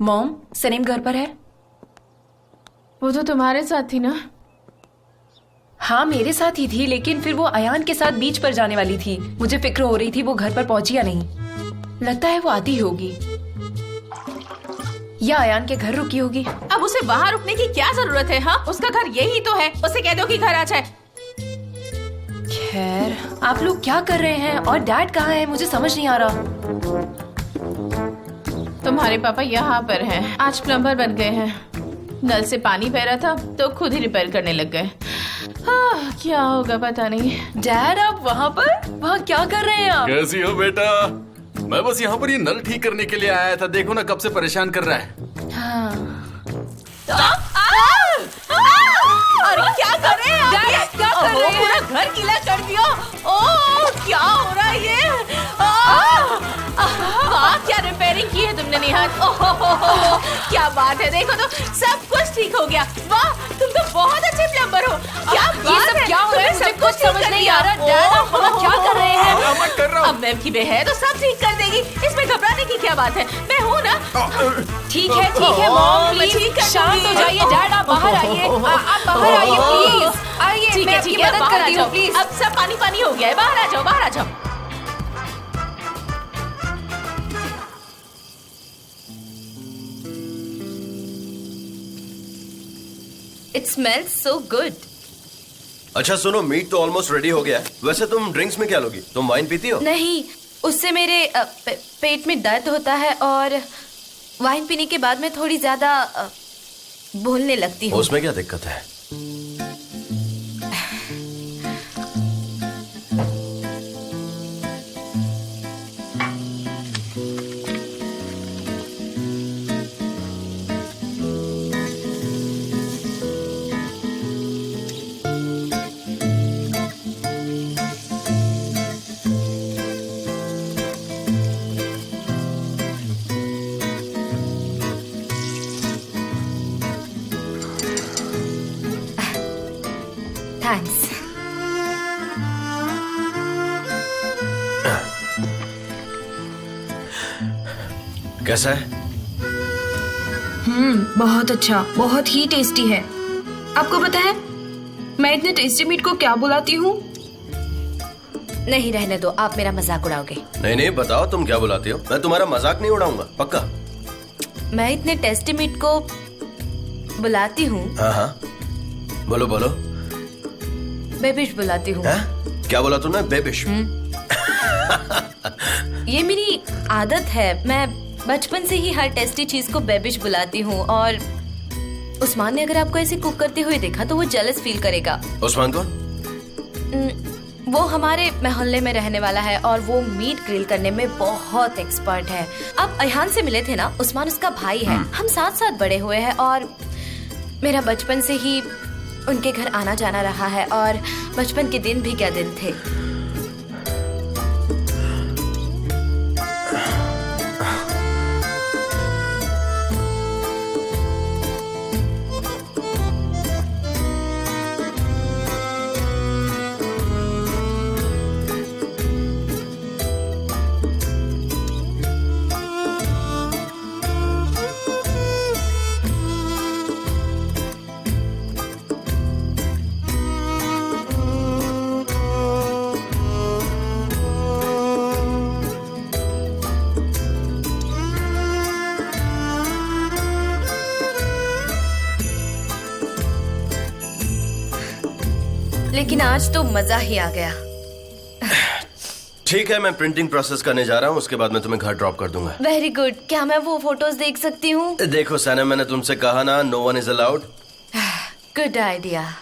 Mom, Saneem घर पर है? वो तो तुम्हारे साथ थी ना? हाँ, मेरे साथ ही थी, लेकिन फिर वो अयान के साथ बीच पर जाने वाली थी। मुझे फिक्र हो रही थी वो घर पर पहुंची या नहीं। लगता है वो आती होगी या अयान के घर रुकी होगी। अब उसे वहाँ रुकने की क्या जरूरत है? हाँ, उसका घर यही तो है। उसे कह दो कि घर आ जाए। खैर, आप लोग क्या कर रहे हैं और डैड कहाँ है? मुझे समझ नहीं आ रहा। तुम्हारे पापा यहाँ पर हैं। आज प्लम्बर बन गए हैं। नल से पानी बह रहा था तो खुद ही रिपेयर करने लग गए। क्या होगा पता नहीं। डैड, आप वहाँ पर? वहाँ क्या कर रहे हैं आप? कैसी हो बेटा? मैं बस यहाँ पर ये नल ठीक करने के लिए आया था। देखो ना कब से परेशान कर रहा है। हाँ। अरे क्या कर रहे हैं आप? क्या कर रहे हैं? पूरा घर गीला कर दिया। ओह, क्या हो रहा है ये? वाह, क्या रिपेयरिंग की है तुमने निहाल। ओह, क्या बात है। देखो तो सब कुछ ठीक हो गया। वाह, तुम तो बहुत अच्छे प्लम्बर हो। क्या ये सब क्या हो रहा है? मुझे कुछ समझ नहीं आ रहा। डैड, आप वहाँ क्या कर रहे हैं? मैं कर रहा हूँ। अब मैम की बहन है तो सब ठीक कर देगी। इसमें घबराने की क्या बात है? मैं हूँ ना। ठीक है मॉम, मैं ठीक प्लीज कर शांत हो दूंगी। जाइए। डैड, आप बाहर आइए। आप बाहर आइए प्लीज। आइए, मैं आपकी मदद करती हूँ प्लीज। अब सब पानी पानी हो गया है। बाहर आ जाओ, बाहर आ जाओ। It smells so good. अच्छा सुनो, मीट तो ऑलमोस्ट रेडी हो गया है। वैसे तुम ड्रिंक्स में क्या लोगी? तुम वाइन पीती हो? नहीं, उससे मेरे पेट में दर्द होता है और वाइन पीने के बाद मैं थोड़ी ज्यादा बोलने लगती हूँ। उसमें क्या दिक्कत है? थैंक्स। कैसा है? बहुत अच्छा, बहुत ही टेस्टी है। आपको पता है मैं इतने टेस्टी मीट को क्या बुलाती हूँ? नहीं, रहने दो, आप मेरा मजाक उड़ाओगे। नहीं नहीं, बताओ तुम क्या बुलाती हो। मैं तुम्हारा मजाक नहीं उड़ाऊंगा, पक्का। मैं इतने टेस्टी मीट को बुलाती हूँ। हाँ हाँ, बोलो बोलो। बेबिश बुलाती हूँ। क्या बोला तूने? बेबिश? ये मेरी आदत है। मैं बचपन से ही हर टेस्टी चीज को बेबिश बुलाती हूँ। और उस्मान ने अगर आपको ऐसे कुक करते हुए देखा तो वो जेलस फील करेगा। उस्मान कौन? वो हमारे मोहल्ले में रहने वाला है और वो मीट ग्रिल करने में बहुत एक्सपर्ट है। आप अयान से मिले थे ना? उस्मान उसका भाई है। हम साथ साथ बड़े हुए हैं और मेरा बचपन से ही उनके घर आना जाना रहा है। और बचपन के दिन भी क्या दिन थे। लेकिन आज तो मजा ही आ गया। ठीक है, मैं प्रिंटिंग प्रोसेस करने जा रहा हूँ, उसके बाद मैं तुम्हें घर ड्रॉप कर दूंगा। Very good. क्या मैं वो फोटोज देख सकती हूँ? देखो सना, मैंने तुमसे कहा ना, no one is allowed. Good idea.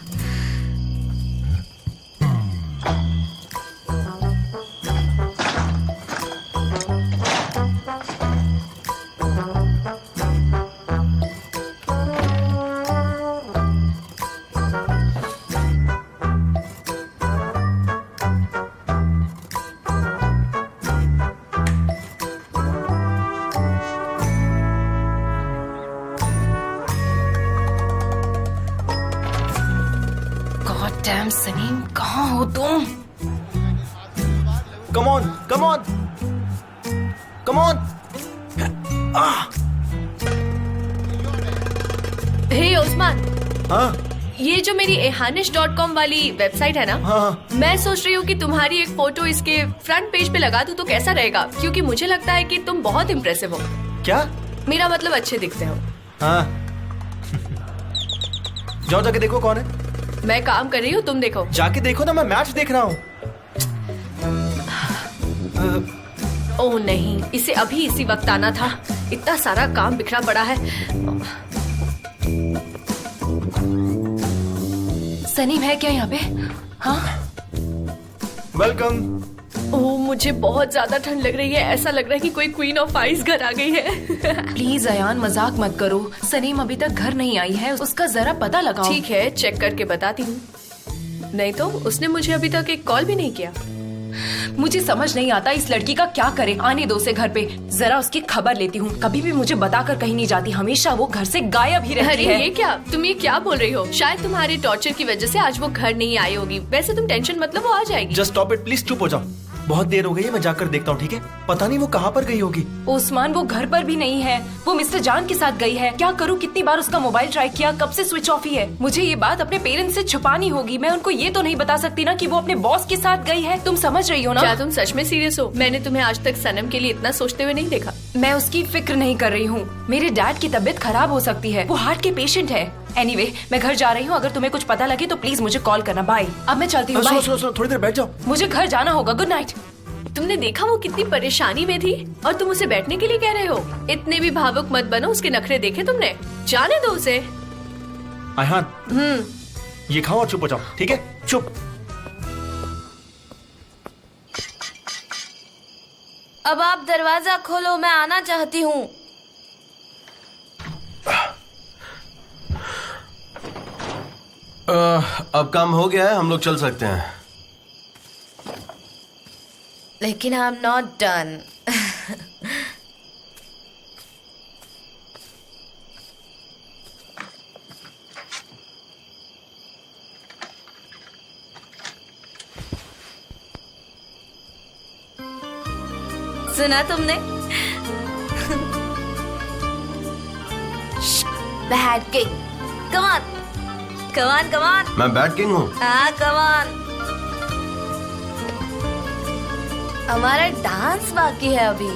Damn सनीम, कहाँ हो तुम? Come on, come on, come on. Hey Usman, हाँ ये जो मेरी ehanish.com वाली वेबसाइट है ना, हाँ। मैं सोच रही हूँ कि तुम्हारी एक फोटो इसके फ्रंट पेज पे लगा दूँ तो कैसा रहेगा, क्योंकि मुझे लगता है कि तुम बहुत इम्प्रेसिव हो। क्या? मेरा मतलब अच्छे दिखते हो। हाँ जाओ जाके देखो कौन है। मैं काम कर रही हूँ, तुम देखो। जाके देखो ना, मैं मैच देख रहा हूँ। ओह नहीं, इसे अभी इसी वक्त आना था। इतना सारा काम बिखरा पड़ा है। सनीम है क्या यहाँ पे? हाँ वेलकम। ओह मुझे बहुत ज्यादा ठंड लग रही है। ऐसा लग रहा है कि कोई क्वीन ऑफ आइस घर आ गई है। प्लीज अयान, मजाक मत करो। सनीम अभी तक घर नहीं आई है, उसका जरा पता लगाओ। ठीक है, चेक करके बताती हूँ। नहीं तो उसने मुझे अभी तक एक कॉल भी नहीं किया। मुझे समझ नहीं आता इस लड़की का क्या करे। आने दो उसे घर पे, जरा उसकी खबर लेती हूँ। कभी भी मुझे बताकर कहीं नहीं जाती, हमेशा वो घर से गायब ही रहती अरे है। ये क्या, तुम ये क्या बोल रही हो? शायद तुम्हारे टॉर्चर की वजह से आज वो घर नहीं आई होगी। वैसे तुम टेंशन मतलब, वो आ जाएगी। जस्ट स्टॉप इट प्लीज, चुप हो जाओ। बहुत देर हो गई है, मैं जाकर देखता हूँ, ठीक है? पता नहीं वो कहाँ पर गई होगी। उस्मान वो घर पर भी नहीं है, वो मिस्टर जान के साथ गई है। क्या करूँ, कितनी बार उसका मोबाइल ट्राई किया, कब से स्विच ऑफ ही है। मुझे ये बात अपने पेरेंट्स से छुपानी होगी। मैं उनको ये तो नहीं बता सकती ना कि वो अपने बॉस के साथ गई है। तुम समझ रही हो ना? क्या तुम सच में सीरियस हो? मैंने तुम्हें आज तक सनम के लिए इतना सोचते हुए नहीं देखा। मैं उसकी फिक्र नहीं कर रही हूँ। मेरे डैड की तबीयत खराब हो सकती है, वो हार्ट के पेशेंट है। एनीवे, मैं घर जा रही हूँ। अगर तुम्हें कुछ पता लगे तो प्लीज मुझे कॉल करना। बाय। अब मैं चलती हूँ। सुनो बाय। सुनो सुनो, थोड़ी देर बैठ जाओ। मुझे घर जाना होगा। Good night. तुमने देखा वो कितनी परेशानी में थी और तुम उसे बैठने के लिए कह रहे हो? इतने भी भावुक मत बनो। उसके नखरे देखे तुमने? जाने दो उसे। आयहान, ये खाओ और चुप हो जाओ, ठीक है? चुप। अब आप दरवाजा खोलो, मैं आना चाहती हूँ। अब काम हो गया है, हम लोग चल सकते हैं। लेकिन आई एम नॉट डन। सुना तुमने? Bad king, come on, come on, come on. मैं बैड किंग हूँ। हाँ कम ऑन। हमारा डांस बाकी है अभी।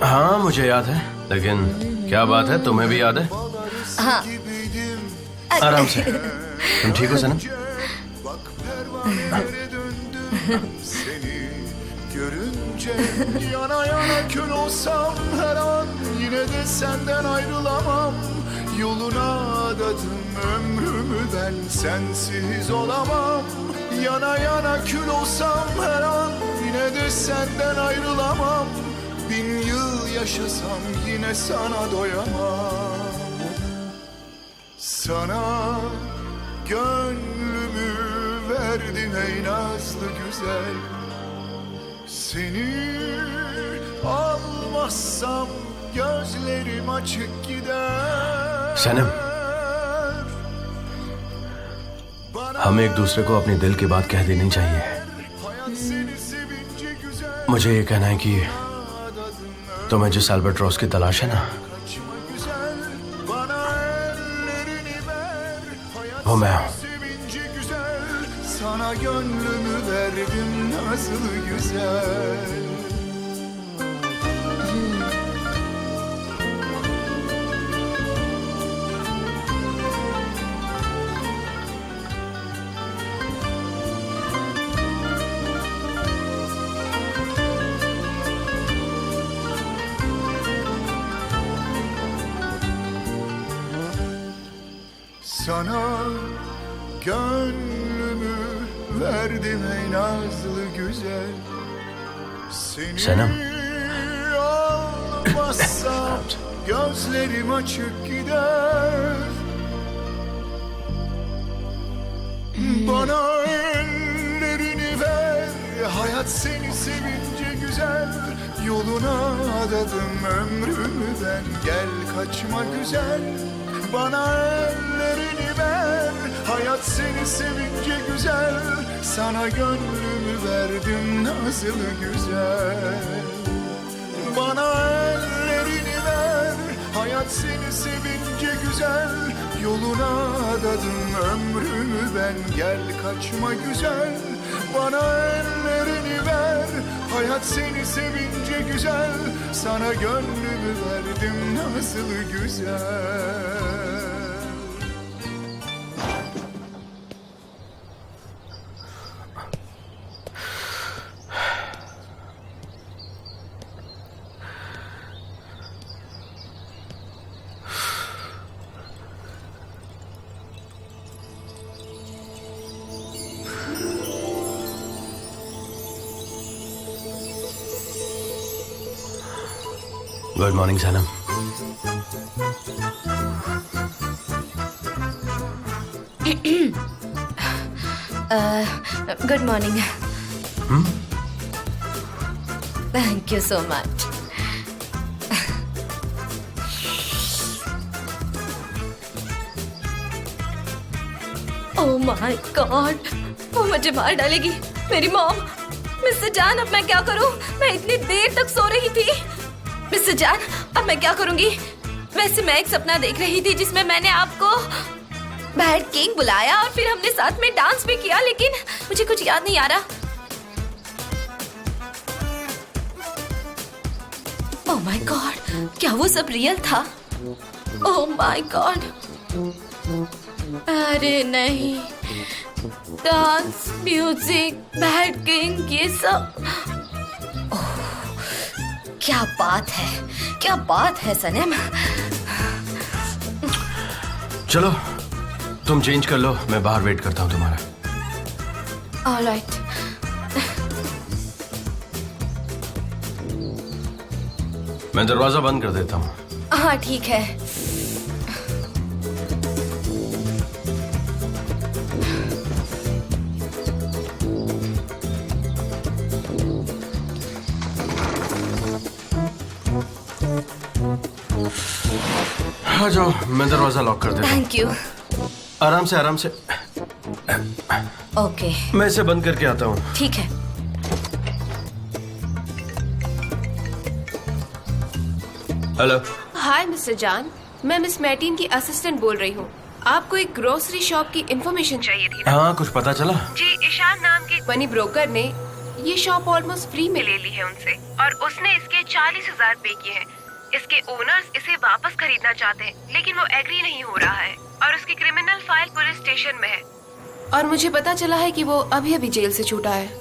हाँ मुझे याद है, लेकिन क्या बात है, तुम्हें भी याद है? हाँ। आराम से। तुम ठीक हो सनम? Görünce yana yana kül olsam her an yine de senden ayrılamam. Yoluna adadım ömrümü ben sensiz olamam. Yana yana kül olsam her an yine de senden ayrılamam. 1000 yıl yaşasam yine sana doyamam. Sana gönlümü verdim ey nazlı güzel. Seni almazsam gözlerim açık gider. सनम, हमें एक दूसरे को अपने दिल की बात कह देनी चाहिए। Hayat seni sevince güzel. मुझे ये कहना है कि तुम्हें जिस अल्बाट्रॉस की तलाश है ना, Kaçma güzel. Bana ellerini ver. Hayat वो मैं हूँ। sevince güzel. Sana gönlümü verdim nazlı güzel. Sana gönlümü verdim ey nazlı güzel. Seni Senem. almazsam gözlerim açık gider. Bana ellerini ver. Hayat seni sevince güzel. Yoluna adadım ömrümü ben. Gel kaçma güzel. Bana ellerini ver. Hayat Hayat seni sevince güzel, sana gönlümü verdim nazlı güzel. Bana ellerini ver, hayat seni sevince güzel. Yoluna adadım ömrümü ben, gel kaçma güzel. Bana ellerini ver, hayat seni sevince güzel. Sana gönlümü verdim nazlı güzel. Good morning Sanam. Good morning. Thank you so much. Oh my God, वो मुझे मार डालेगी। मेरी mom. Mister जान, अब मैं क्या करूं? मैं इतनी देर तक सो रही थी। मिस्टर जान, अब मैं क्या करूंगी? वैसे मैं एक सपना देख रही थी जिसमें मैंने आपको बैड किंग बुलाया और फिर हमने साथ में डांस भी किया, लेकिन मुझे कुछ याद नहीं आ रहा। ओह माय गॉड, क्या वो सब रियल था? Oh my God. अरे नहीं, डांस, म्यूजिक, बैड किंग, ये सब। क्या बात है, क्या बात है सनम। चलो तुम चेंज कर लो, मैं बाहर वेट करता हूँ तुम्हारा। ऑलराइट। मैं दरवाजा बंद कर देता हूँ। हाँ ठीक है। आ जाओ, मैं दरवाजा लॉक कर देता हूँ। Thank you. आराम से आराम से। ओके मैं इसे बंद करके आता हूँ। ठीक है। हेलो। हाय मिस्टर जान, मैं मिस मैटीन की असिस्टेंट बोल रही हूँ। आपको एक ग्रोसरी शॉप की इंफॉर्मेशन चाहिए थी ना? हाँ, कुछ पता चला? जी, ईशान नाम के मनी ब्रोकर ने ये शॉप ऑलमोस्ट फ्री में ले ली है उनसे, और उसने इसके 40,000 पे किए हैं। इसके ओनर्स इसे वापस खरीदना चाहते हैं, लेकिन वो एग्री नहीं हो रहा है, और उसकी क्रिमिनल फाइल पुलिस स्टेशन में है, और मुझे पता चला है कि वो अभी अभी जेल से छूटा है।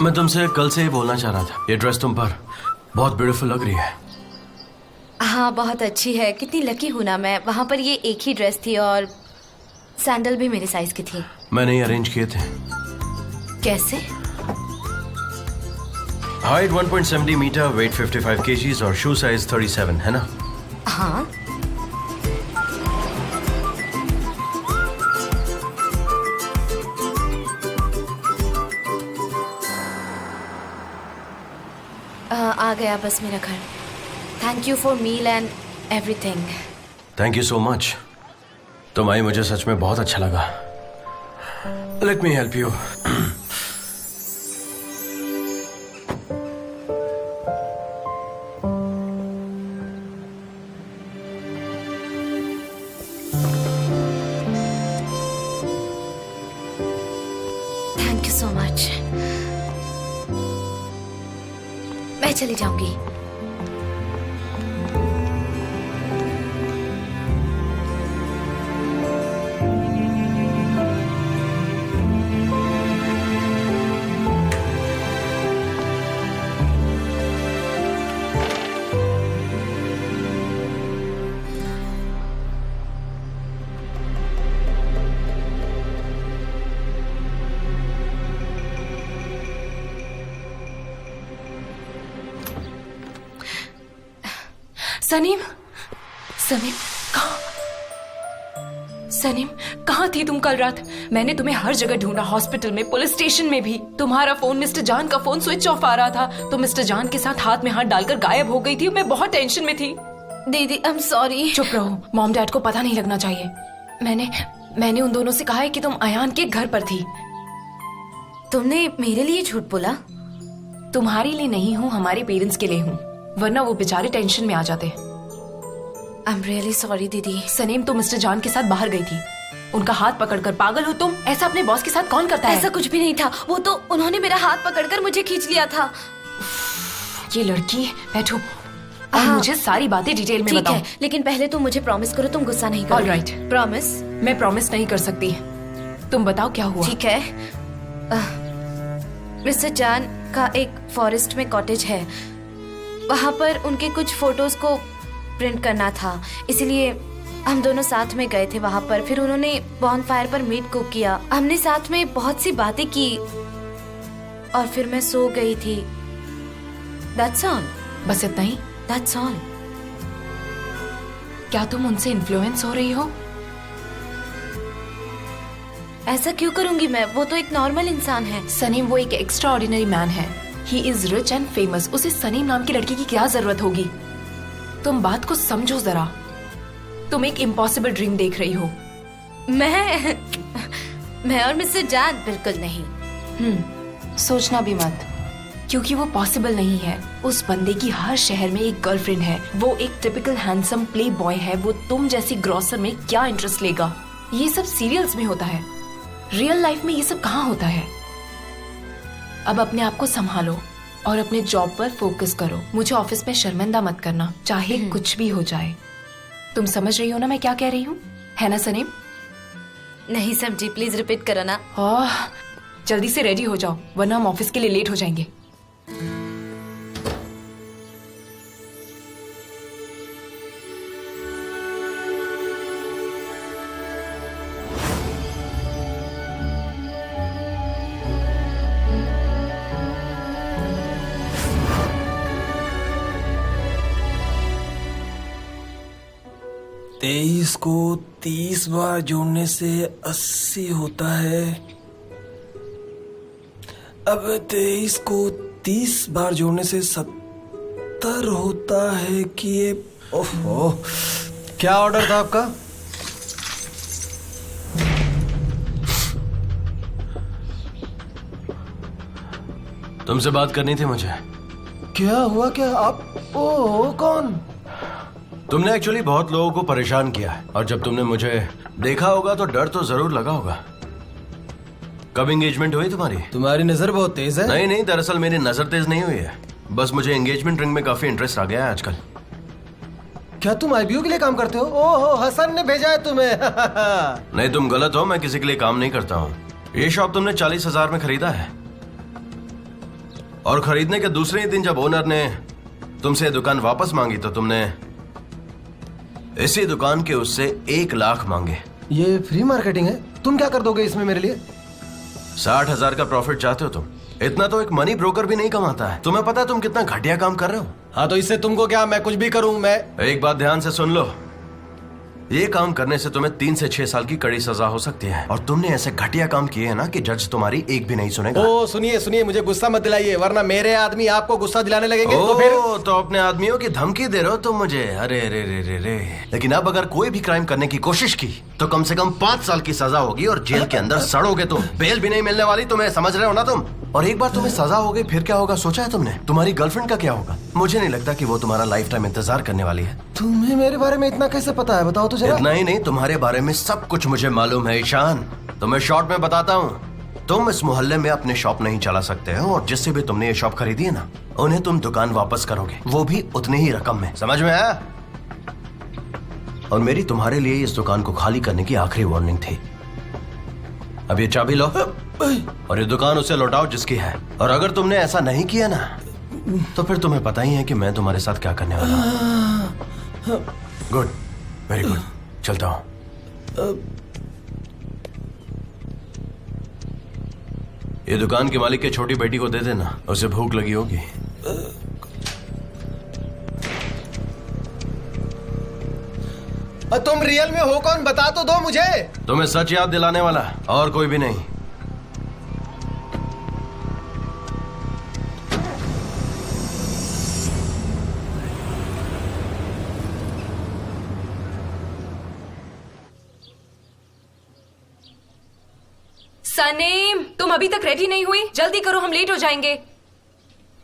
मैं तुमसे कल से ही बोलना चाह रहा था, ये ड्रेस तुम पर बहुत ब्यूटीफुल लग रही है। हाँ बहुत अच्छी है। कितनी लकी हूँ ना मैं। वहाँ पर ये एक ही ड्रेस थी और सैंडल भी मेरे साइज की थी। मैंने ही अरेंज किए थे। कैसे? हाइट 1.70 मीटर, वेट 55 kgs और शू साइज 37 है ना? हाँ आ गया बस मेरा घर। Thank you for meal and everything. Thank you so much. तुम आई, मुझे सच में बहुत अच्छा लगा। Let me help you. Thank you so much. मैं चली जाऊंगी। सनीम, सनीम सनीम, कहाँ थी तुम कल रात? मैंने तुम्हें हर जगह ढूंढा, हॉस्पिटल में, पुलिस स्टेशन में भी। तुम्हारा फोन, मिस्टर जान का फोन स्विच ऑफ आ रहा था। तो मिस्टर जान के साथ हाथ में हाथ डालकर गायब हो गई थी। मैं बहुत टेंशन में थी। दीदी आई एम सॉरी। चुप रहो, मॉम डैड को पता नहीं लगना चाहिए। मैंने उन दोनों से कहा है कि तुम अयान के घर पर थी। तुमने मेरे लिए झूठ बोला? तुम्हारे लिए नहीं हूँ, हमारे पेरेंट्स के लिए हूँ, वरना वो बेचारे टेंशन में आ जाते। आई एम रियली सॉरी दीदी। सनीम, तुम मिस्टर जान के साथ बाहर गई थी, उनका हाथ पकड़कर। पागल हो तुम? ऐसा अपने बॉस के साथ कौन करता है? ऐसा कुछ भी नहीं था, वो तो उन्होंने मेरा हाथ पकड़कर मुझे खींच लिया था। ये लड़की, बैठो और मुझे सारी बातें डिटेल में ठीक बताओ। है, लेकिन पहले तुम मुझे प्रॉमिस करो तुम गुस्सा नहीं करोगे। ऑलराइट। प्रॉमिस? मैं प्रॉमिस नहीं कर सकती, तुम बताओ क्या हुआ। ठीक है। मिस्टर जान का एक फॉरेस्ट में कॉटेज है, वहाँ पर उनके कुछ फोटोज को प्रिंट करना था, इसलिए हम दोनों साथ में गए थे वहाँ पर। फिर उन्होंने बॉनफायर पर मीट कुक किया, हमने साथ में बहुत सी बातें की और फिर मैं सो गई थी। That's all। बस इतना ही? That's all। क्या तुम उनसे इन्फ्लुएंस हो रही हो? ऐसा क्यों करूंगी मैं? वो तो एक नॉर्मल इंसान है। सनीम, वो एक एक्स्ट्रा ऑर्डिनरी मैन है। He is rich and famous. उसे सनीम नाम की लड़की की क्या जरूरत होगी? तुम बात को समझो जरा। तुम एक इम्पॉसिबल ड्रीम देख रही हो। मैं और मिस्टर जान बिल्कुल नहीं। सोचना भी मत, क्योंकि वो पॉसिबल नहीं है। उस बंदे की हर शहर में एक गर्लफ्रेंड है। वो एक टिपिकल हैंडसम प्ले बॉय है। वो तुम जैसी ग्रॉसर में क्या इंटरेस्ट लेगा? ये सब सीरियल्स में होता है, रियल लाइफ में ये सब कहाँ होता है? अब अपने आप को संभालो और अपने जॉब पर फोकस करो। मुझे ऑफिस में शर्मिंदा मत करना, चाहे कुछ भी हो जाए। तुम समझ रही हो ना मैं क्या कह रही हूँ, है ना सनीम? नहीं समझी, प्लीज रिपीट करो ना। जल्दी से रेडी हो जाओ, वरना हम ऑफिस के लिए लेट हो जाएंगे। तेईस को 30 बार जोड़ने से 80 होता है। अब 23 को 30 बार जोड़ने से 70 होता है कि ये। ओहो, क्या ऑर्डर था आपका? तुमसे बात करनी थी मुझे। क्या हुआ? क्या आप? ओह, कौन? तुमने एक्चुअली बहुत लोगों को परेशान किया है, और जब तुमने मुझे देखा होगा तो डर तो जरूर लगा होगा। कब एंगेजमेंट हुई तुम्हारी? तुम्हारी नजर बहुत तेज है। नहीं, दरअसल मेरी नजर तेज नहीं हुई है, बस मुझे एंगेजमेंट रिंग में काफी इंटरेस्ट आ गया है आजकल। क्या तुम आईबीओ के लिए काम करते हो? ओहो, हसन ने भेजा है तुम्हें। नहीं, तुम गलत हो, मैं किसी के लिए काम नहीं करता हूँ। ये शॉप तुमने 40,000 में खरीदा है, और खरीदने के दूसरे ही दिन जब ओनर ने तुमसे दुकान वापस मांगी तो तुमने इसी दुकान के उससे 1 लाख मांगे। ये फ्री मार्केटिंग है। तुम क्या कर दोगे इसमें मेरे लिए? 60,000 का प्रॉफिट चाहते हो तुम? इतना तो एक मनी ब्रोकर भी नहीं कमाता है। तुम्हें पता है तुम कितना घटिया काम कर रहे हो? हाँ, तो इससे तुमको क्या? मैं कुछ भी करूं। मैं एक बात ध्यान से सुन लो, ये काम करने से तुम्हें 3 से 6 साल की कड़ी सजा हो सकती है, और तुमने ऐसे घटिया काम किए हैं ना कि जज तुम्हारी एक भी नहीं सुनेगा। ओ सुनिए, मुझे गुस्सा मत दिलाइए, वरना मेरे आदमी आपको गुस्सा दिलाने लगेंगे। तो अपने आदमियों की धमकी दे रहे हो तुम मुझे? अरे रे रे रे रे। लेकिन अब अगर कोई भी क्राइम करने की कोशिश की तो कम से कम 5 साल की सजा होगी, और जेल के अंदर सड़ोगे तुम। बेल भी नहीं मिलने वाली तुम्हें, समझ रहे हो ना तुम? और एक बार तुम्हें सजा हो गई फिर क्या होगा, सोचा है तुमने? तुम्हारी गर्लफ्रेंड का क्या होगा? मुझे नहीं लगता कि वो तुम्हारा लाइफ टाइम इंतजार करने वाली है। तुम्हें मेरे बारे में इतना कैसे पता है? बताओ तो जरा। इतना ही नहीं, तुम्हारे बारे में सब कुछ मुझे मालूम है ईशान। तो मैं शॉर्ट में बताता हूँ, तुम इस मोहल्ले में अपने शॉप नहीं चला सकते हो, और जिससे भी तुमने ये शॉप खरीदी है ना, उन्हें तुम दुकान वापस करोगे, वो भी उतनी ही रकम में। समझ में आया? और मेरी तुम्हारे लिए इस दुकान को खाली करने की आखिरी वार्निंग थी। अब ये चाबी लो और ये दुकान उसे लौटाओ जिसकी है। और अगर तुमने ऐसा नहीं किया ना, तो फिर तुम्हें पता ही है कि मैं तुम्हारे साथ क्या करने वाला हूँ। गुड, वेरी गुड, चलता हूँ। ये दुकान के मालिक के छोटी बेटी को दे देना, उसे भूख लगी होगी। तुम रियल में हो कौन, बता तो दो मुझे। तुम्हें सच याद दिलाने वाला और कोई भी नहीं। सनीम, तुम अभी तक रेडी नहीं हुई? जल्दी करो, हम लेट हो जाएंगे।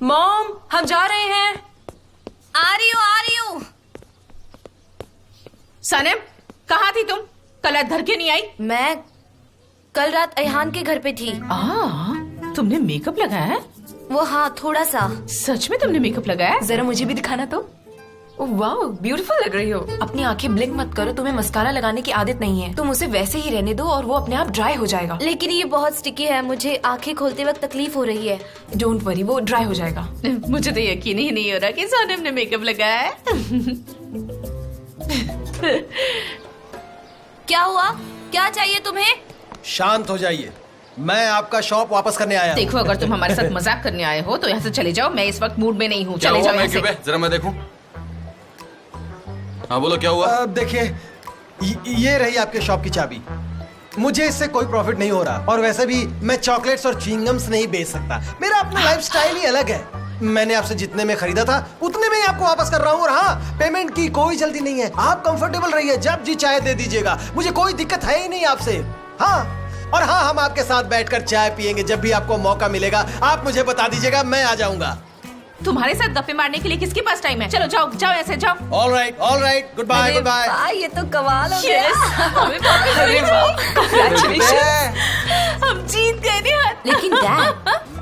मॉम, हम जा रहे हैं। आ रही हूँ। सनम, कहाँ थी तुम? कल रात घर क्यों नहीं आई? मैं कल रात अयहान के घर पे थी। तुमने मेकअप लगाया है? वो हाँ, थोड़ा सा। सच में तुमने मेकअप लगाया? जरा मुझे भी दिखाना तो। वाह, ब्यूटीफुल लग रही हो। अपनी आंखें ब्लिंक मत करो, तुम्हें मस्कारा लगाने की आदत नहीं है। तुम उसे वैसे ही रहने दो और वो अपने आप ड्राई हो जाएगा। लेकिन ये बहुत स्टिकी है, मुझे आंखें खोलते वक्त तकलीफ हो रही है। डोंट वरी, वो ड्राई हो जाएगा। मुझे तो यकीन ही नहीं हो रहा कि सनम ने मेकअप लगाया है। क्या हुआ? क्या चाहिए तुम्हें? शांत हो जाइए, मैं आपका शॉप वापस करने आया। देखो, अगर तुम हमारे साथ मजाक करने आए हो तो यहाँ से चले जाओ। मैं इस वक्त मूड में नहीं हूँ। चले जाओ यहाँ से। जरा मैं देखूं। हाँ बोलो, क्या हुआ? देखिए, ये रही आपके शॉप की चाबी। मुझे इससे कोई प्रॉफिट नहीं हो रहा, और वैसे भी मैं चॉकलेट्स और च्युइंगम्स नहीं बेच सकता। मेरा अपना लाइफस्टाइल ही अलग है। मैंने आपसे जितने में खरीदा था उतने में ही आपको वापस कर रहा हूँ। और हाँ, पेमेंट की कोई जल्दी नहीं है। आप कंफर्टेबल रहिए, जब जी चाय दे दीजिएगा, मुझे कोई दिक्कत है ही नहीं आपसे। हाँ, और हाँ, हम आपके साथ बैठकर चाय पियेंगे। जब भी आपको मौका मिलेगा आप मुझे बता दीजिएगा, मैं आ जाऊंगा। तुम्हारे साथ गप्पे मारने के लिए किसके पास टाइम है? चलो जाओ जाओ, ऐसे जाओ। All right, goodbye, goodbye. ये तो कमाल हो गया। हम जीत गए निहाल। लेकिन डैड,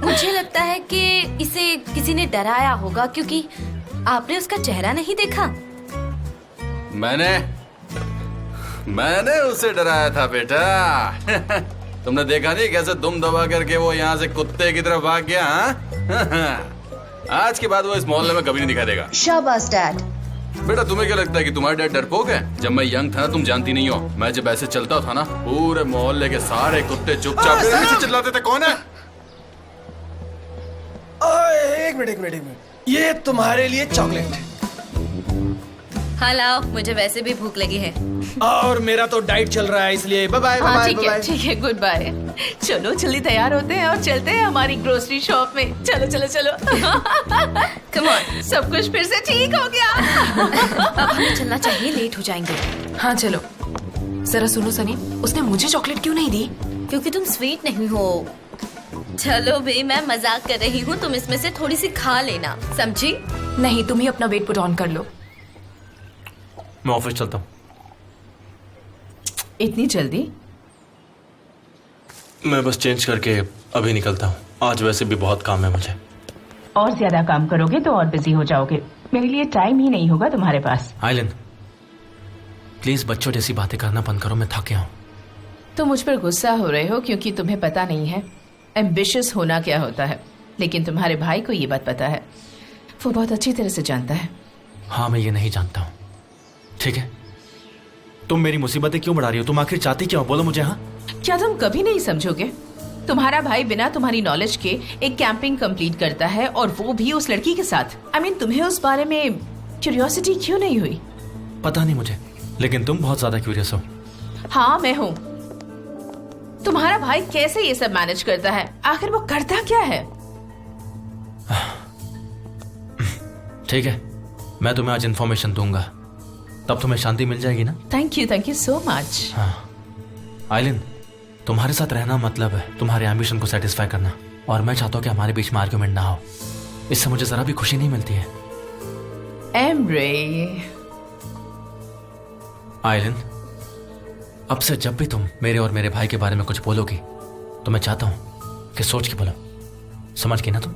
मुझे लगता है कि इसे किसी ने डराया होगा, क्योंकि आपने उसका चेहरा नहीं देखा। मैंने उसे डराया था बेटा। तुमने देखा नहीं कैसे दुम दबा करके वो यहाँ से कुत्ते की तरफ भाग गया? हाँ? आज के बाद वो इस मोहल्ले में कभी नहीं दिखा देगा। शाबाश डैड। बेटा, तुम्हें क्या लगता है कि तुम्हारा डैड डरपोक है? जब मैं यंग था ना, तुम जानती नहीं हो, मैं जब ऐसे चलता था ना, पूरे मोहल्ले के सारे कुत्ते चुपचाप मेरे पीछे चिल्लाते थे। कौन है? एक मिनट, ये तुम्हारे लिए चॉकलेट। हाँ लाओ, मुझे वैसे भी भूख लगी है। और मेरा तो डाइट चल रहा है, इसलिए बाय बाय। हाँ ठीक है, गुड बाय। चलो जल्दी तैयार होते हैं और चलते हैं हमारी ग्रोसरी शॉप में। चलो। कम ऑन, सब कुछ फिर से ठीक हो गया। अब हमें चलना चाहिए, लेट हो जाएंगे। हाँ चलो। जरा सुनो सनी, उसने मुझे चॉकलेट क्यों नहीं दी? क्योंकि तुम स्वीट नहीं हो। चलो भी, मैं मजाक कर रही हूँ, तुम इसमें से थोड़ी सी खा लेना, समझी? नहीं, तुम ही अपना वेट पुट ऑन कर लो। मैं ऑफिस चलता हूँ। इतनी जल्दी? मैं बस चेंज करके अभी निकलता हूँ। आज वैसे भी बहुत काम है मुझे। और ज्यादा काम करोगे तो और बिजी हो जाओगे। मेरे लिए टाइम ही नहीं होगा तुम्हारे पास। आइलन, प्लीज बच्चों जैसी बातें करना बंद करो, मैं थक गया हूँ। तुम मुझ पर गुस्सा हो रहे हो क्योंकि तुम्हें पता नहीं है एम्बिशियस होना क्या होता है। लेकिन तुम्हारे भाई को ये बात पता है, वो बहुत अच्छी तरह से जानता है। हाँ, मैं ये नहीं जानता हूँ, ठीक है? तुम मेरी मुसीबतें क्यों बढ़ा रही हो? तुम आखिर चाहती क्या हो, बोलो मुझे। हाँ, क्या तुम कभी नहीं समझोगे? तुम्हारा भाई बिना तुम्हारी नॉलेज के एक कैंपिंग कंप्लीट करता है, और वो भी उस लड़की के साथ। आई मीन, तुम्हें उस बारे में क्यूरियोसिटी क्यों नहीं हुई? पता नहीं मुझे, लेकिन तुम बहुत ज्यादा क्यूरियस हो। हाँ, मैं हूँ। तुम्हारा भाई कैसे ये सब मैनेज करता है? आखिर वो करता क्या है? ठीक है, मैं तुम्हें आज इन्फॉर्मेशन दूंगा, तब तुम्हें शांति मिल जाएगी ना? Thank you so much. हाँ आइलिन, तुम्हारे साथ रहना मतलब है तुम्हारे एम्बिशन को सेटिस्फाई करना, और मैं चाहता हूँ कि हमारे बीच में आर्ग्यूमेंट ना हो। इससे मुझे जरा भी खुशी नहीं मिलती है। एमरे, आइलिन, अब से जब भी तुम मेरे और मेरे भाई के बारे में कुछ बोलोगी तो मैं चाहता हूँ कि सोच के बोलो, समझ गई ना तुम?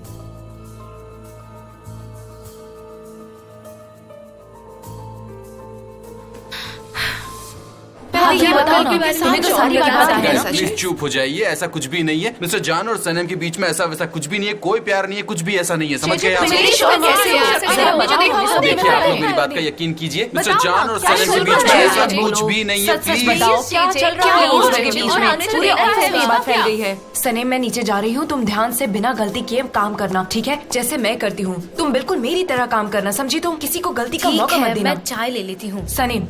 ये बताओ कि तुम्हें तो सारी बात पता है ना? प्लीज चुप हो जाइए, ऐसा कुछ भी नहीं है। मिस्टर जान और सनम के बीच में ऐसा वैसा कुछ भी नहीं है, कोई प्यार नहीं है, कुछ भी ऐसा नहीं है, समझ गए आप? देखिए, आप लोग मेरी बात का यकीन कीजिए, मिस्टर जान और सनम के बीच में ऐसा कुछ भी नहीं है। प्लीज क्या चल रहा है उस जगह बीच में? पूरे ऑफिस में ये बात फैल गई है। सनम, मैं नीचे जा रही हूँ, तुम ध्यान से बिना गलती किए काम करना, ठीक है? जैसे मैं करती हूँ, तुम बिल्कुल मेरी तरह काम करना, समझी? तुम किसी को गलती का मौका मत देना। मैं चाय ले लेती हूँ। Sanam,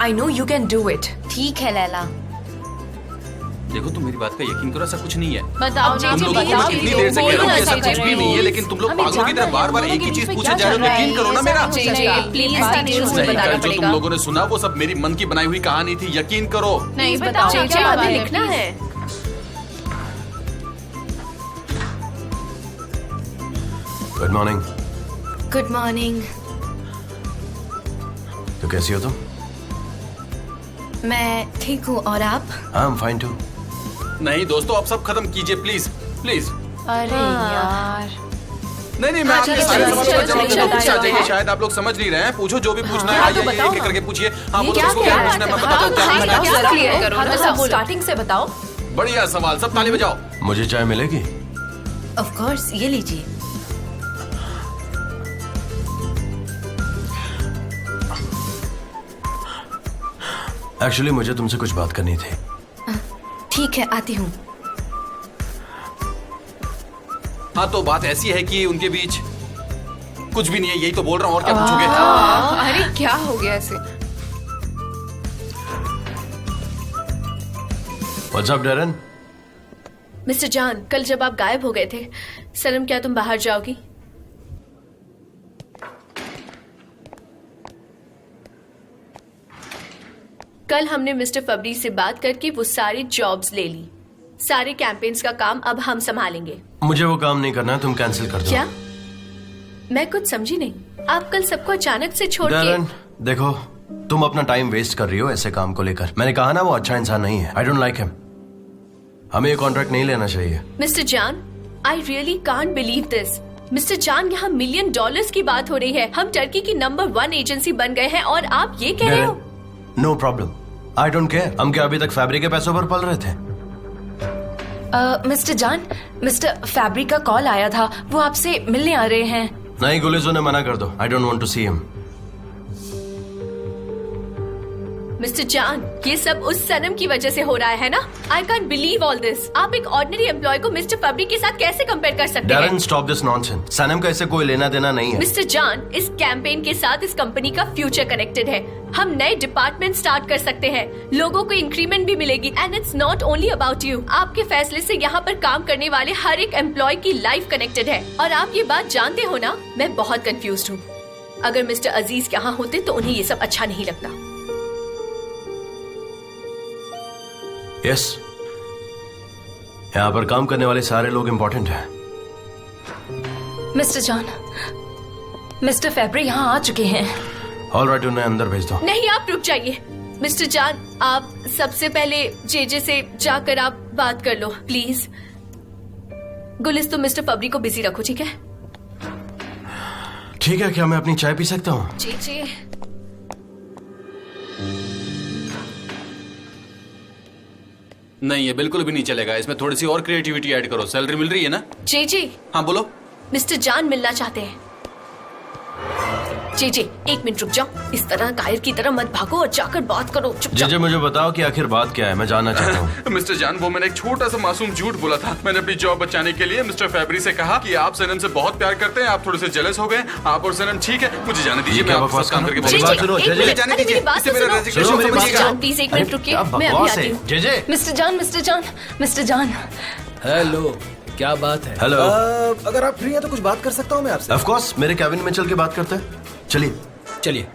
I know you can do it. ठीक है लैला। देखो तुम मेरी बात का यकीन करो, ऐसा कुछ नहीं है। बताओ तुम लोगों को मैं कितनी देर से कह रहा हूँ कि ऐसा कुछ भी नहीं है, लेकिन तुम लोग पागलों की तरह बार बार एक ही चीज पूछे जा रहे हो। यकीन करो ना मेरा। प्लीज डिटेल्स में नहीं, बताना जो तुम पड़ेगा। लोगों ने सुना वो सब मेरी मन की बनाई हुई कहानी थी, यकीन करो। नहीं बताओ ना, क्या बात है? लिखना है। Good morning. Good morning. तो कैसी हो तुम? मैं ठीक हूँ, और आप? I am fine too. नहीं दोस्तों, आप सब खत्म कीजिए प्लीज प्लीज। अरे यार, नहीं मैं आपके चलो, सारे चलो, सवालों का चलो, जवाब चलो, देना चलो, चाहिए। चलो। शायद आप लोग समझ नहीं रहे हैं। पूछो जो भी पूछना है, हाँ, तो आइए बताओ एक ना। करके पूछिए। हाँ ये बोलो क्या उसको क्या क्या बात पूछना है, मैं है? बताता हूँ क्या हाँ, पूछना है। जरा क्लियर है? करो हाँ, ना, तो सब बोलो। स्टार्टिंग से बताओ। बढ़िया सवाल, सब ताली बजाओ। मुझे चाय मिलेगी? ऑफ कोर्स, ये लीजिए। एक्चुअली मुझे तुमसे कुछ बात करनी थी। ठीक है, आती हूँ। हाँ तो बात ऐसी है कि उनके बीच कुछ भी नहीं है, यही तो बोल रहा हूँ। और क्या पूछोगे? अरे क्या हो गया ऐसे? What's up Darren? Mister John, कल जब आप गायब हो गए थे, सनम क्या तुम बाहर जाओगी? कल हमने मिस्टर फबरी से बात करके वो सारी जॉब्स ले ली। सारे कैंपेन्स का काम अब हम संभालेंगे। मुझे वो काम नहीं करना है, तुम कैंसिल कर दो। क्या? मैं कुछ समझी नहीं। आप कल सबको अचानक से छोड़ डैरन के। देखो, तुम अपना टाइम वेस्ट कर रही हो ऐसे काम को लेकर। मैंने कहा ना वो अच्छा इंसान नहीं है। I don't like him. हमें ये कॉन्ट्रैक्ट नहीं लेना चाहिए। Mister John, I really can't believe this. Mister John, यहाँ $1 मिलियन की बात हो रही है। हम टर्की की नंबर 1 एजेंसी बन गए हैं और आप ये कह रहे हो? No problem, I don't care. हम क्या अभी तक फैब्रिक के पैसों पर पल रहे थे? मिस्टर जॉन, मिस्टर फैब्रिक का कॉल आया था, वो आपसे मिलने आ रहे हैं। नहीं, गुलिजो ने मना कर दो। I don't want to see him. Mister John, ये सब उस सनम की वजह से हो रहा है ना? I can't believe all this. आप एक ऑर्डिनरी एम्प्लॉय को मिस्टर फैब्रिक के साथ कैसे कंपेयर कर सकते हैं? Darren stop this nonsense. Sanam का इससे कोई लेना देना नहीं है। मिस्टर जॉन, इस कैंपेन के साथ इस कंपनी का फ्यूचर कनेक्टेड है। हम नए डिपार्टमेंट स्टार्ट कर सकते हैं, लोगों को इंक्रीमेंट भी मिलेगी। And it's not only about you. आपके फैसले से यहाँ पर काम करने वाले हर एक एम्प्लॉय की लाइफ कनेक्टेड है। और आप ये बात जानते हो ना, मैं बहुत कंफ्यूज हूँ। अगर मिस्टर अजीज यहाँ होते तो उन्हें ये सब अच्छा नहीं लगता। यस, यहाँ पर काम करने वाले सारे लोग इम्पोर्टेंट हैं। मिस्टर जॉन, मिस्टर फैब्रिक यहाँ आ चुके हैं। ऑलराइट, उन्हें अंदर भेज दो। नहीं, आप रुक जाइए। मिस्टर जॉन, आप सबसे पहले जेजे से जाकर आप बात कर लो प्लीज। गुलिस, तुम मिस्टर फबरी को बिजी रखो, ठीक है? ठीक है, क्या मैं अपनी चाय पी सकता हूँ? जी जी। नहीं, ये बिल्कुल भी नहीं चलेगा। इसमें थोड़ी सी और क्रिएटिविटी ऐड करो। सैलरी मिल रही है ना? जी जी। हाँ बोलो। मिस्टर जॉन मिलना चाहते हैं। जी जी, 1 मिनट रुक जाओ। इस तरह कायर की तरह मत भागो और जाकर बात करो। चुपचाप। जीजे, मुझे बताओ कि आखिर बात क्या है, मैं जानना चाहता हूँ। मिस्टर जान, वो मैंने एक छोटा सा मासूम झूठ बोला था। मैंने अपनी जॉब बचाने के लिए मिस्टर फैब्री से कहा कि आप सनम से बहुत प्यार करते हैं, आप थोड़े से जेलस हो गए। आप और सनम ठीक है, मुझे जाने दीजिए। मैं आपके साथ काम करके जी जी, बात सुनो, एक जे जे। मिनट, जाने अरे दीजिए। मेरी बात इससे तो मेरा सुनो। resignation मिस्टर समझिएगा। जॉन, प्लीज 1 मिनट रुकिए, मैं अभी आती हूँ। JJ. Mister John, mister John, mister John. Hello, क्या बात है? हेलो। अगर आप फ्री हैं तो कुछ बात कर सकता हूँ मैं आपसे? ऑफ कोर्स, मेरे कैबिन में चल के बात करते हैं। चलिए चलिए।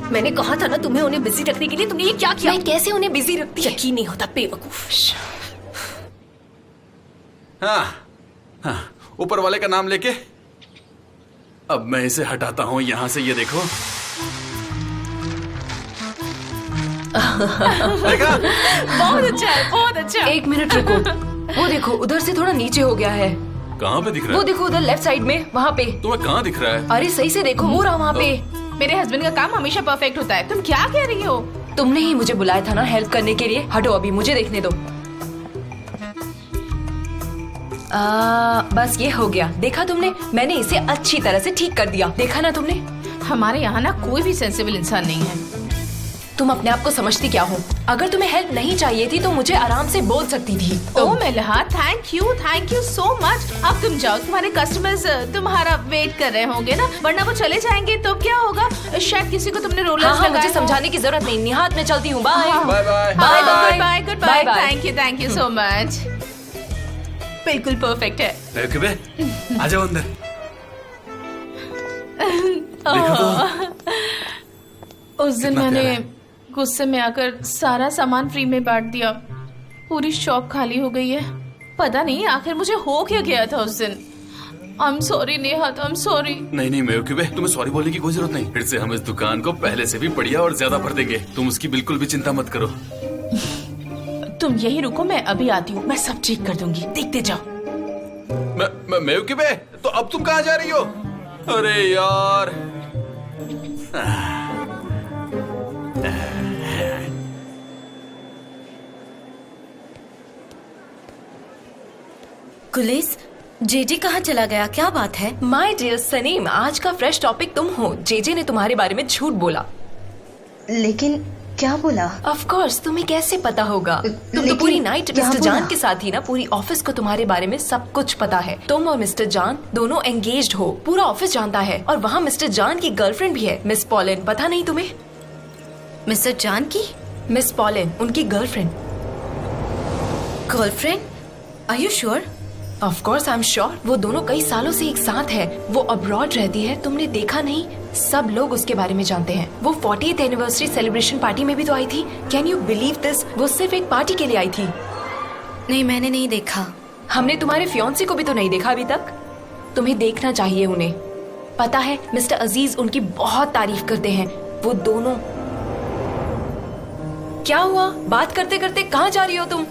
मैंने कहा था ना तुम्हें उन्हें बिजी रखने के लिए, तुमने ये क्या किया? मैं कैसे उन्हें बिजी रखती? यकीन नहीं होता, बेवकूफ। हाँ हाँ, ऊपर वाले का नाम लेके अब मैं इसे हटाता हूँ यहाँ से। ये देखो, देखा? बहुत अच्छा है, बहुत अच्छा। 1 मिनट रुको। वो देखो, उधर से थोड़ा नीचे हो गया है। कहाँ पे दिख रहा वो है? देखो उधर लेफ्ट साइड में, वहाँ पे। तुम्हें कहाँ दिख रहा है? अरे सही से देखो, वो रहा वहाँ पे। मेरे हस्बैंड का काम हमेशा परफेक्ट होता है। तुम क्या कह रही हो? तुमने ही मुझे बुलाया था ना हेल्प करने के लिए। हटो, अभी मुझे देखने दो। बस ये हो गया। देखा तुमने, मैंने इसे अच्छी तरह से ठीक कर दिया। देखा ना तुमने? हमारे यहाँ ना कोई भी सेंसिबल इंसान नहीं है। तुम अपने आप को समझती क्या हो? अगर तुम्हें हेल्प नहीं चाहिए थी तो मुझे आराम से बोल सकती थी। ओ मेलहा, थैंक यू सो मच। अब तुम जाओ, तुम्हारे कस्टमर्स तुम्हारा वेट कर रहे होंगे ना, वरना वो चले जाएंगे तो क्या होगा? शायद किसी को तुमने रोलर्स लगाए। मुझे समझाने की जरूरत नहीं, निहात मैं चलती हूँ। Bye bye bye bye goodbye. Thank you so much. बिल्कुल परफेक्ट है। आ जाओ अंदर। उस दिन मैंने गुस्से में आकर सारा सामान फ्री में बांट दिया। पूरी शॉप खाली हो गई है। पता नहीं आखिर मुझे हो क्या गया था उस दिन। I am sorry Nehat, I am sorry. नहीं बेवकूफे, तुम्हें सॉरी बोलने की कोई जरूरत नहीं। फिर से हम इस दुकान को पहले से भी बढ़िया और ज्यादा भर देंगे। तुम उसकी बिल्कुल भी चिंता मत करो। तुम यही रुको, मैं अभी आती हूँ। मैं सब ठीक कर दूंगी, देखते जाओ। मेवकूफे, तो अब तुम कहाँ जा रही हो? अरे यार। गुलेस, जेजे कहाँ चला गया? क्या बात है? माय डियर सनीम, आज का फ्रेश टॉपिक तुम हो। जेजे ने तुम्हारे बारे में झूठ बोला। लेकिन क्या बोला? ऑफ कोर्स, तुम्हें कैसे पता होगा? तुम तो पूरी नाइट मिस्टर जान के साथ ही ना। पूरी ऑफिस को तुम्हारे बारे में सब कुछ पता है। तुम और मिस्टर जान दोनों एंगेज्ड हो, पूरा ऑफिस जानता है। और वहाँ मिस्टर जान की गर्लफ्रेंड भी है, मिस पॉलिन। पता नहीं तुम्हें? मिस्टर जान की मिस पॉलिन, उनकी girlfriend. Girlfriend? Are you sure? Of course I am sure. वो दोनों कई सालों से एक साथ है। वो अब्रॉड रहती है, तुमने देखा नहीं? सब लोग उसके बारे में जानते हैं। वो 40th एनिवर्सरी सेलिब्रेशन पार्टी में भी तो आई थी। Can you believe this? वो सिर्फ एक पार्टी के लिए आई थी। नहीं, मैंने नहीं देखा। हमने तुम्हारे फियांसे को भी तो नहीं देखा अभी तक। तुम्हें देखना चाहिए उन्हें। पता है, मिस्टर अजीज उनकी बहुत तारीफ करते हैं। वो दोनों। क्या हुआ? बात करते करते कहाँ जा रही हो तुम?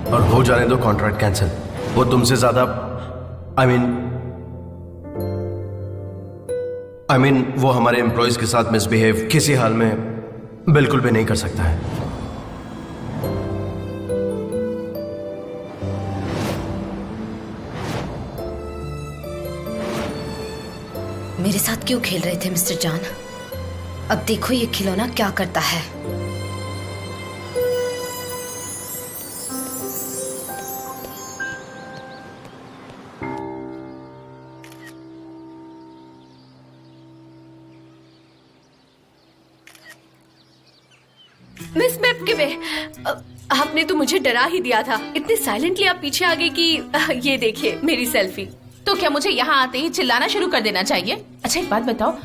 और हो जाने दो कॉन्ट्रैक्ट कैंसिल। वो तुमसे ज्यादा आई मीन वो हमारे एम्प्लॉयज के साथ मिसबिहेव किसी हाल में बिल्कुल भी नहीं कर सकता है। मेरे साथ क्यों खेल रहे थे मिस्टर जान? अब देखो ये खिलौना क्या करता है। मिस मेपकिवे, आपने तो मुझे डरा ही दिया था। इतने साइलेंटली आप पीछे आ गए कि ये देखिए मेरी सेल्फी। तो क्या मुझे यहाँ आते ही चिल्लाना शुरू कर देना चाहिए? अच्छा एक बात बताओ,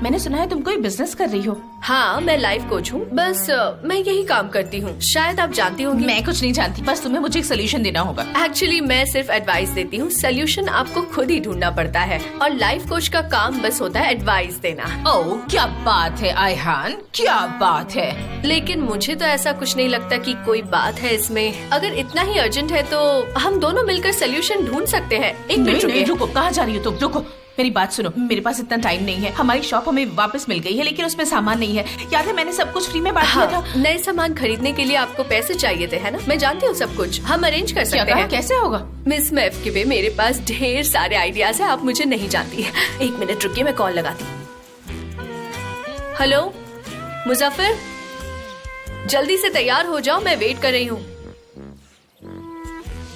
मैंने सुना है तुम कोई बिजनेस कर रही हो। हाँ, मैं लाइफ कोच हूँ। बस मैं यही काम करती हूँ। शायद आप जानती होंगी। मैं कुछ नहीं जानती, बस तुम्हें मुझे एक सोल्यूशन देना होगा। एक्चुअली मैं सिर्फ एडवाइस देती हूँ, सोल्यूशन आपको खुद ही ढूंढना पड़ता है। और लाइफ कोच का काम बस होता है एडवाइस देना। ओह क्या बात है आयहान, क्या बात है। लेकिन मुझे तो ऐसा कुछ नहीं लगता कि कोई बात है इसमें। अगर इतना ही अर्जेंट है तो हम दोनों मिलकर सोल्यूशन ढूंढ सकते हैं। एक मिनट रुको, कहाँ जा रही हो तुम? रुको, मेरी बात सुनो। मेरे पास इतना टाइम नहीं है। हमारी शॉप हमें वापस मिल गई है, लेकिन उसमें सामान नहीं है। याद है मैंने सब कुछ फ्री में बांट दिया था। नए सामान खरीदने के लिए आपको पैसे चाहिए थे, है ना? मैं जानती हूँ सब कुछ। हम अरेंज कर सकते हैं। कैसे होगा? मिस मेपकिवे, मेरे पास ढेर सारे आइडियाज है। आप मुझे नहीं जानती है। एक मिनट रुकिए, मैं कॉल लगाती हूँ। हेलो मुजफ्फर, जल्दी से तैयार हो जाओ, मैं वेट कर रही हूँ।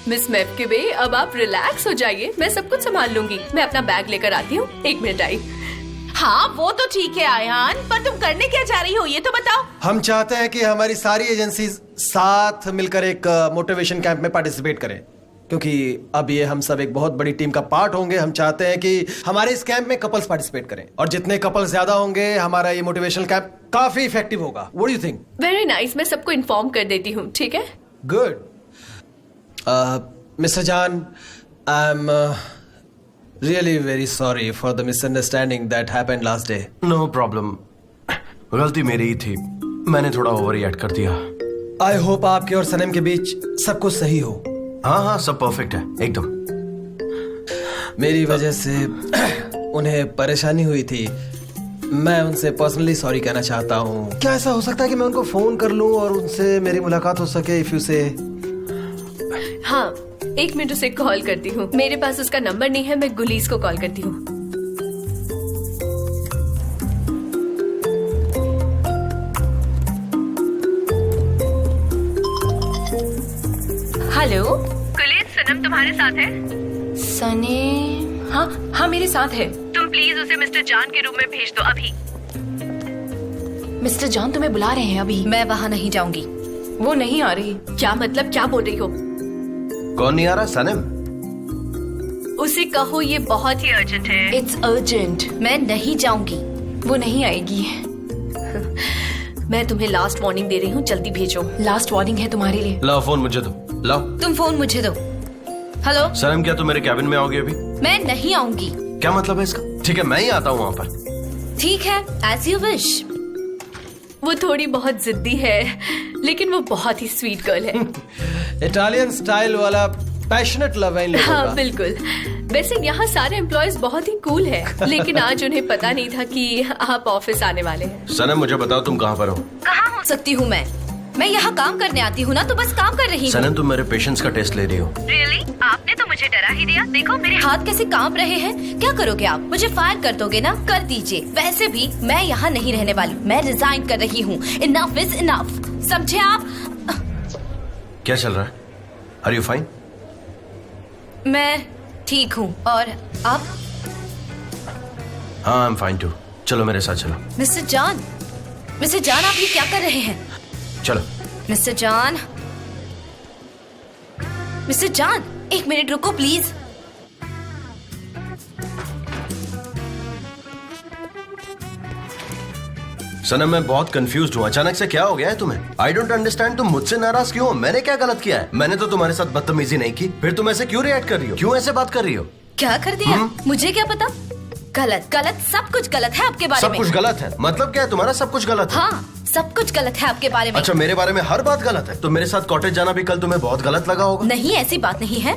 मिस मेपकिवे, अब आप रिलैक्स हो जाइए, मैं सब कुछ संभाल लूंगी। मैं अपना बैग लेकर आती हूँ, एक मिनट आई। हाँ वो तो ठीक है आयहान, पर तुम करने क्या जा रही हो ये तो बताओ। हम चाहते हैं कि हमारी सारी एजेंसी साथ मिलकर एक मोटिवेशन कैंप में पार्टिसिपेट करें, क्योंकि अब ये हम सब एक बहुत बड़ी टीम का पार्ट होंगे। हम चाहते हैं कि हमारे इस कैंप में कपल्स पार्टिसिपेट करें, और जितने कपल्स ज्यादा होंगे हमारा ये मोटिवेशनल कैंप काफी इफेक्टिव होगा। What do you think? Very nice, मैं सबको इन्फॉर्म कर देती हूँ, ठीक है? Good. Mister John, really very sorry for the misunderstanding that happened last day. No problem, गलती मेरी ही थी, मैंने थोड़ा ओवर रिएक्ट कर दिया। आई होप आपके और सनम के बीच सब कुछ सही हो। हाँ हाँ, सब परफेक्ट है एकदम। मेरी वजह से उन्हें परेशानी हुई थी, मैं उनसे पर्सनली सॉरी कहना चाहता हूँ। क्या ऐसा हो सकता है कि मैं उनको फोन कर लूँ और उनसे मेरी मुलाकात हो सके? इफ यू से। हाँ, 1 मिनट उसे कॉल करती हूँ। मेरे पास उसका नंबर नहीं है, मैं गुलीस को कॉल करती हूँ। हेलो गुलीस, सनम तुम्हारे साथ है? सने? हाँ हाँ, मेरे साथ है। तुम प्लीज उसे मिस्टर जान के रूम में भेज दो अभी। मिस्टर जान तुम्हें बुला रहे हैं अभी। मैं वहाँ नहीं जाऊंगी। वो नहीं आ रही। क्या मतलब, क्या बोल रही हो? कौन नहीं आ रहा? सनम? उसे कहो ये बहुत ही अर्जेंट है। It's urgent. मैं नहीं जाऊंगी। वो नहीं आएगी। मैं तुम्हें लास्ट वार्निंग दे रही हूँ, जल्दी भेजो। लास्ट वार्निंग है तुम्हारे लिए। लाओ फोन मुझे दो, लाओ। तुम फोन मुझे दो। हेलो सनम, क्या तुम मेरे कैबिन में आओगे अभी? मैं नहीं आऊंगी। क्या मतलब है इसका? ठीक है, मैं ही आता हूँ वहाँ पर। ठीक है, एज यू विश। वो थोड़ी बहुत जिद्दी है, लेकिन वो बहुत ही स्वीट गर्ल है। इटालियन स्टाइल वाला पैशनेट लव है इन लोगों हाँ का। बिल्कुल। वैसे यहाँ सारे एम्प्लॉयज बहुत ही कूल है, लेकिन आज उन्हें पता नहीं था कि आप ऑफिस आने वाले हैं। सनम, मुझे बताओ तुम कहाँ पर हो? कहाँ हो सकती हूँ मैं यहाँ काम करने आती हूँ ना, तो बस काम कर रही हूँ। सनम, तुम मेरे पेशेंस का टेस्ट ले रही हो। रियली? आपने तो मुझे डरा ही दिया। देखो मेरे हाथ कैसे कांप रहे हैं। क्या करोगे आप? मुझे फायर कर दोगे ना? कर दीजिए। वैसे भी मैं यहाँ नहीं रहने वाली, मैं रिजाइन कर रही हूँ। इनफ इज इनफ, समझे आप? क्या चल रहा है? Are you fine? मैं ठीक हूँ, और आप? हाँ, आई एम फाइन टू। चलो मेरे साथ चलो। मिस्टर जान, आप ये क्या कर रहे हैं? चलो। मिस्टर जान, 1 मिनट रुको प्लीज। सनम, मैं बहुत कंफ्यूज्ड हूँ। अचानक से क्या हो गया है तुम्हें? I don't understand. तुम मुझसे नाराज क्यों हो? मैंने क्या गलत किया है? मैंने तो तुम्हारे साथ बदतमीजी नहीं की, फिर तुम ऐसे क्यों रिएक्ट कर रही हो? क्यों ऐसे बात कर रही हो? क्या कर दिया? मुझे क्या पता। गलत, सब कुछ गलत है आपके बारे में। सब कुछ गलत है? मतलब क्या है तुम्हारा? सब कुछ गलत है? हाँ, सब कुछ गलत है आपके बारे में। अच्छा, मेरे बारे में हर बात गलत है? तो मेरे साथ कॉटेज जाना भी कल तुम्हें बहुत गलत लगा होगा। नहीं, ऐसी बात नहीं है।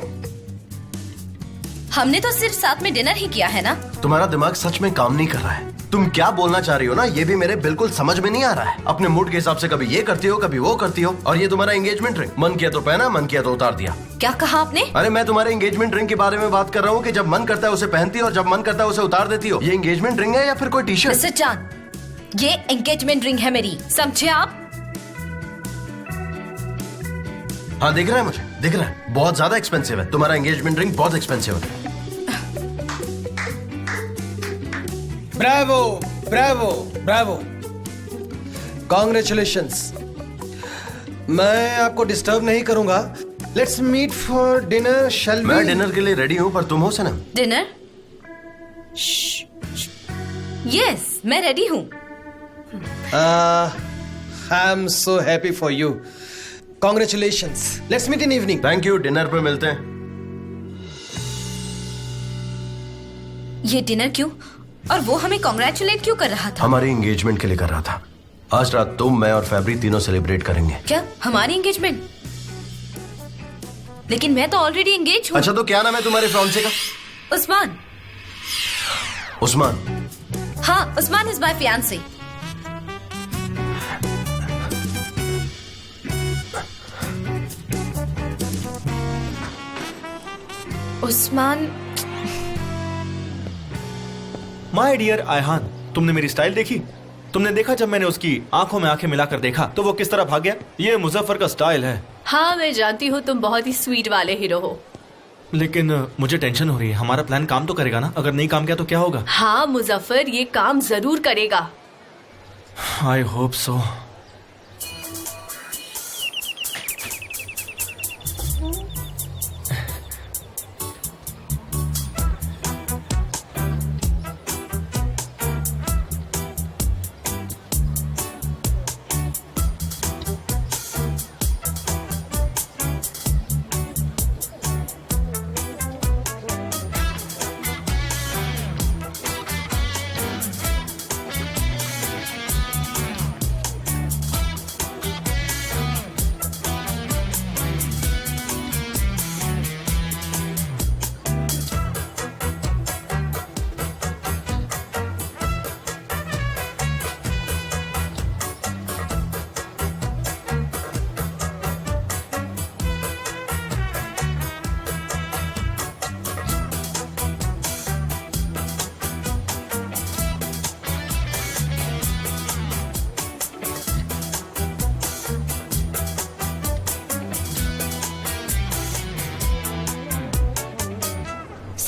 हमने तो सिर्फ साथ में डिनर ही किया है ना। तुम्हारा दिमाग सच में काम नहीं कर रहा है। तुम क्या बोलना चाह रही हो ना, ये भी मेरे बिल्कुल समझ में नहीं आ रहा है। अपने मूड के हिसाब से कभी ये करती हो, कभी वो करती हो। और ये तुम्हारा एंगेजमेंट रिंग, मन किया तो पहना, मन किया तो उतार दिया। क्या कहा आपने? अरे, मैं तुम्हारे एंगेजमेंट रिंग के बारे में बात कर रहा हूँ कि जब मन करता है उसे पहनती हो और जब मन करता है उसे उतार देती हो। ये एंगेजमेंट रिंग है या फिर कोई टी शर्ट? मिस्टर जान, ये एंगेजमेंट रिंग है मेरी, समझे आप? हाँ, दिख रहा है मुझे, दिख रहा है। बहुत ज्यादा एक्सपेंसिव है तुम्हारा एंगेजमेंट रिंग, बहुत एक्सपेंसिव है। Bravo, bravo, bravo, congratulations. मैं आपको डिस्टर्ब नहीं करूंगा। Let's meet for dinner, shall we? मैं डिनर के लिए रेडी हूँ, पर तुम हो सनम? डिनर? यस, मैं रेडी हूँ। I am so happy for you. Congratulations. Let's meet in evening. Thank you, dinner पे मिलते हैं। ये डिनर क्यों? और वो हमें कॉन्ग्रेचुलेट क्यों कर रहा था? हमारी एंगेजमेंट के लिए कर रहा था। आज रात तुम, मैं और फैब्री तीनों सेलिब्रेट करेंगे। क्या हमारी एंगेजमेंट? लेकिन मैं तो ऑलरेडी एंगेज हूँ। अच्छा, तो क्या नाम है तुम्हारे फियांसे का? उस्मान। उस्मान? हाँ, Usman is my fiance. Usman. My dear Ayhan, तुमने मेरी स्टाइल देखी? तुमने देखा जब मैंने उसकी आंखों में आंखें मिलाकर देखा तो वो किस तरह भाग गया? ये मुजफ्फर का स्टाइल है। हाँ, मैं जानती हूँ तुम बहुत ही स्वीट वाले हीरो हो, लेकिन मुझे टेंशन हो रही है। हमारा प्लान काम तो करेगा ना? अगर नहीं काम किया तो क्या होगा? हाँ मुजफ्फर, ये काम जरूर करेगा। I hope so.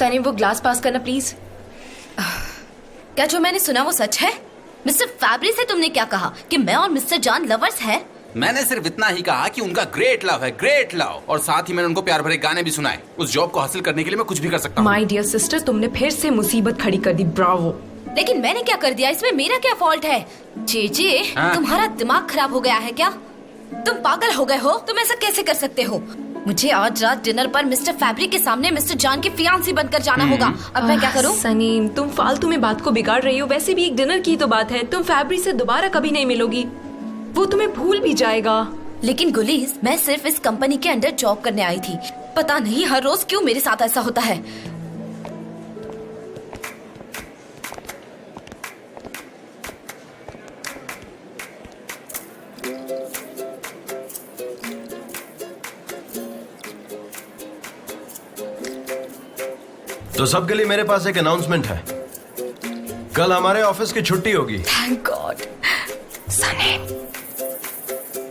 सनी वो ग्लास पास करना प्लीज। क्या जो मैंने सुना वो सच है? मिस्टर फैब्री से तुमने क्या कहा कि मैं और मिस्टर जॉन लवर्स हैं? मैंने सिर्फ इतना ही कहा कि उनका ग्रेट लव है, ग्रेट लव, और साथ ही मैंने उनको प्यार भरे गाने भी सुनाए। उस जॉब को हासिल करने के लिए मैं कुछ भी कर सकता हूँ। माय डियर सिस्टर, तुमने फिर से मुसीबत खड़ी कर दी। ब्रावो। लेकिन मैंने क्या कर दिया? इसमें मेरा क्या फॉल्ट है? जे हाँ? तुम्हारा दिमाग खराब हो गया है क्या? तुम पागल हो गए हो? तुम ऐसा कैसे कर सकते हो? मुझे आज रात डिनर पर मिस्टर फैब्री के सामने मिस्टर जॉन की फियांसी बनकर जाना होगा। अब मैं क्या करूं? सनी, तुम फालतू में बात को बिगाड़ रही हो। वैसे भी एक डिनर की तो बात है। तुम फैब्री से दोबारा कभी नहीं मिलोगी, वो तुम्हें भूल भी जाएगा। लेकिन गुलीज, मैं सिर्फ इस कंपनी के अंडर जॉब करने आई थी। पता नहीं हर रोज क्यों मेरे साथ ऐसा होता है। तो सबके लिए मेरे पास एक अनाउंसमेंट है। कल हमारे ऑफिस की छुट्टी होगी। Thank God. सनी,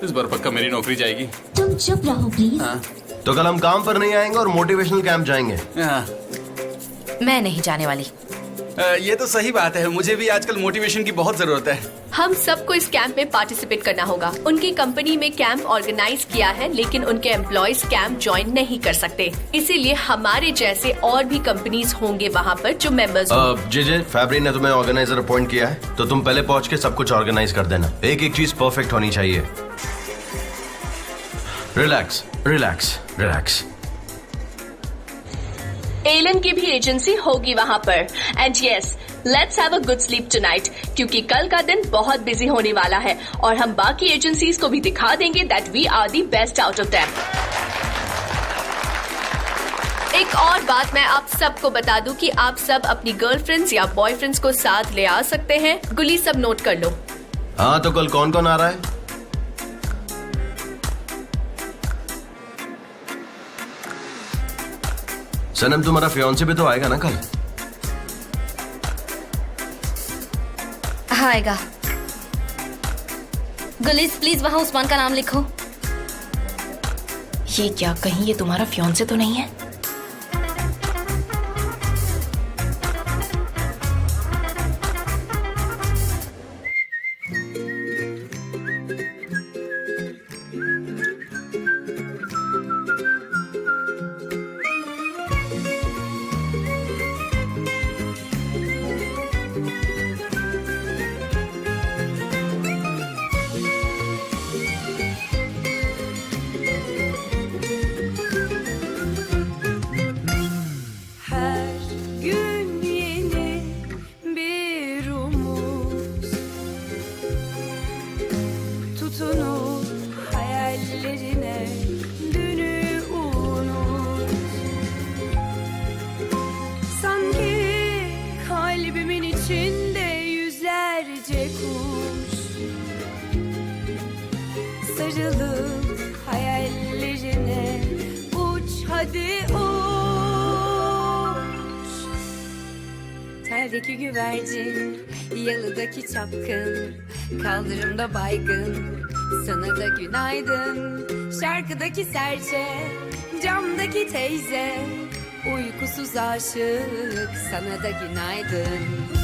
इस बार पक्का मेरी नौकरी जाएगी। तुम चुप रहो प्लीज। हाँ। तो कल हम काम पर नहीं आएंगे और मोटिवेशनल कैंप जाएंगे। हाँ। मैं नहीं जाने वाली। ये तो सही बात है, मुझे भी आजकल मोटिवेशन की बहुत जरूरत है। हम सबको इस कैंप में पार्टिसिपेट करना होगा। उनकी कंपनी में कैंप ऑर्गेनाइज किया है, लेकिन उनके एम्प्लॉयज कैंप ज्वाइन नहीं कर सकते। इसीलिए हमारे जैसे और भी कंपनीज होंगे वहाँ पर जो मेंबर्स जे फैब्री ने तुम्हें ऑर्गेनाइजर अपॉइंट किया है, तो तुम पहले पहुंच के सब कुछ ऑर्गेनाइज कर देना। एक एक चीज परफेक्ट होनी चाहिए। Relax relax relax. एलन की भी एजेंसी होगी वहाँ पर। And yes, let's have a good sleep tonight, क्योंकि कल का दिन बहुत बिजी होने वाला है और हम बाकी एजेंसीज को भी दिखा देंगे that we are the best out of them. एक और बात मैं आप सबको बता दूं कि आप सब अपनी गर्लफ्रेंड्स या बॉयफ्रेंड्स को साथ ले आ सकते हैं। गुली, सब नोट कर लो। हाँ, तो कल कौन कौन आ रहा है? सनम, तुम्हारा फियांसे भी तो आएगा ना कल? हाँ, आएगा। गुलीज, प्लीज वहाँ उस्मान का नाम लिखो। ये क्या, कहीं ये तुम्हारा फियांसे तो नहीं है? Sarılıp hayallerine uç hadi uç. Teldeki güvercin, yalıdaki çapkın, kaldırımda baygın, sana da günaydın. Şarkıdaki serçe, camdaki teyze, uykusuz aşık, sana da günaydın.